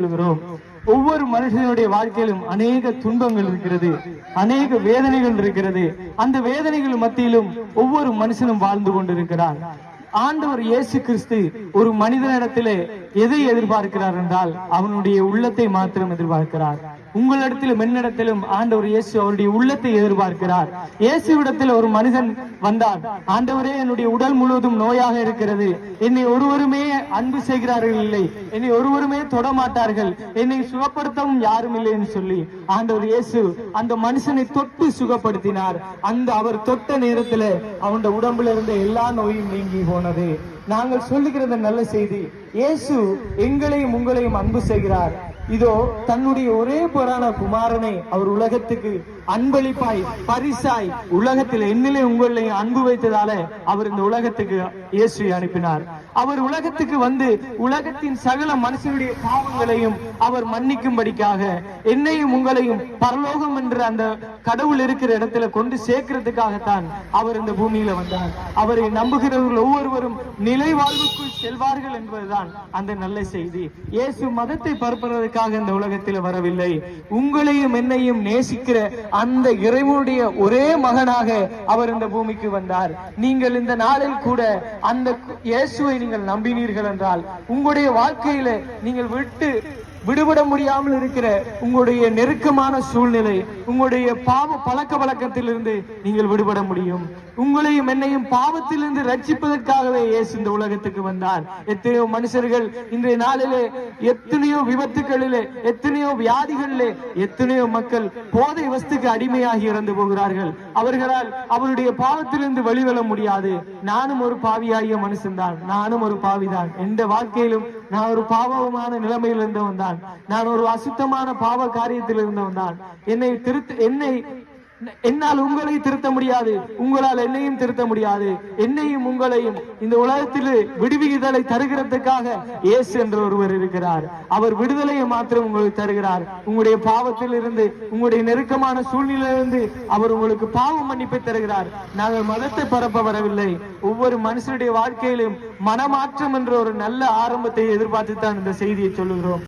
சொல்கிறோம். ஒவ்வொரு மனுஷனுடைய வாழ்க்கையிலும் அநேக துன்பங்கள் இருக்கிறது, அநேக வேதனைகள் இருக்கிறது. அந்த வேதனைகள் மத்தியிலும் ஒவ்வொரு மனுஷனும் வாழ்ந்து கொண்டிருக்கிறான். ஆண்டவர் இயேசு கிறிஸ்து ஒரு மனிதனிடத்திலே எதை எதிர்பார்க்கிறார் என்றால் அவனுடைய உள்ளத்தை மாத்திரம் எதிர்பார்க்கிறார். உங்களிடத்திலும் என்னிடத்திலும் ஆண்டவர் இயேசு அவருடைய உள்ளத்தை எதிர்பார்க்கிறார். இயேசுவிடத்தில் ஒரு மனிதன் வந்தான். ஆண்டவரே, என்னுடைய உடல் முழுவதும் நோயாக இருக்கிறது, என்னை ஒருவருமே அன்பு செய்கிறார்கள் இல்லை, என்னை ஒருவருமே தொடமாட்டார்கள், என்னை சுகப்படுத்தவும் யாரும் இல்லை என்று சொல்லி ஆண்டவர் இயேசு அந்த மனுஷனை தொட்டு சுகப்படுத்தினார். அந்த அவர் தொட்ட நேரத்தில் அவனுடைய உடம்புல இருந்த எல்லா நோயும் நீங்கி போனது. நாங்கள் சொல்லுகிற நல்ல செய்தி, இயேசு எங்களையும் உங்களையும் அன்பு செய்கிறார். இதோ தன்னுடைய ஒரே பேரான குமாரனை அவர் உலகத்துக்கு அன்பளிப்பாய் பரிசாய் உலகத்தில் என்னிலே உங்களிலே அன்பு வைத்ததால அவர் இந்த உலகத்துக்கு இயேசுவை அனுப்பினார். அவர் உலகத்துக்கு வந்து உலகத்தின் சகல மனுஷனுடைய பாவங்களையும் அவர் மன்னிக்கும்படிக்காக என்னையும் உங்களையும் பரலோகம் என்ற அந்த கடவுள் இருக்கிற இடத்துல கொண்டு சேர்க்கிறதுக்காகத்தான் அவர் இந்த பூமியில வந்தார். அவரை நம்புகிறவர்கள் ஒவ்வொருவரும் நிலை வாழ்வுக்குள் செல்வார்கள் என்பதுதான் அந்த நல்ல செய்தி. இயேசு மதத்தை பரப்புவதற்காக இந்த உலகத்தில் வரவில்லை. உங்களையும் என்னையும் நேசிக்கிற அந்த இறைவனுடைய ஒரே மகனாக அவர் இந்த பூமிக்கு வந்தார். நீங்கள் இந்த நாளில் கூட அந்த இயேசுவை நீங்கள் நம்பினீர்கள் என்றால் உங்களுடைய வாழ்க்கையில நீங்கள் விடுபட முடியாமல் இருக்கிற உங்களுடைய நெருக்கமான சூழ்நிலை, உங்களுடைய பாவ பழக்க வழக்கத்திலிருந்து நீங்கள் விடுபட முடியும். உங்களையும் என்னையும் பாவத்திலிருந்து ரட்சிப்பதற்காகவே இயேசு இந்த உலகத்துக்கு வந்தார். எத்தனையோ மனுஷர்கள் இன்றைய நாளிலே எத்தனையோ விபத்துகளிலே, எத்தனையோ வியாதிகளிலே, எத்தனையோ மக்கள் போதை வஸ்துக்கு அடிமையாகி இறந்து போகிறார்கள். அவர்களால் அவருடைய பாவத்திலிருந்து வெளிவர முடியாது. நானும் ஒரு பாவியாகிய மனுஷன்தான், நானும் ஒரு பாவிதான். எந்த வாழ்க்கையிலும் நான் ஒரு பாவமான நிலைமையில் இருந்தவன் தான், நான் ஒரு அசுத்தமான பாவ காரியத்தில் இருந்தவன் தான். என்னால் உங்களை திருத்த முடியாது, உங்களால் என்னையும் திருத்த முடியாது. என்னையும் உங்களையும் இந்த உலகத்தில் விடுவிதலை தருகிறதுக்காக இயேசு என்ற ஒருவர் இருக்கிறார். அவர் விடுதலையை மாத்திரம் உங்களுக்கு தருகிறார். உங்களுடைய பாவத்தில் இருந்து, உங்களுடைய நெருக்கமான சூழ்நிலையிலிருந்து அவர் உங்களுக்கு பாவ மன்னிப்பை தருகிறார். நாங்கள் மதத்தை பரப்ப வரவில்லை. ஒவ்வொரு மனுஷனுடைய வாழ்க்கையிலும் மனமாற்றம் என்ற ஒரு நல்ல ஆரம்பத்தை எதிர்பார்த்து தான் இந்த செய்தியை சொல்லுகிறோம்.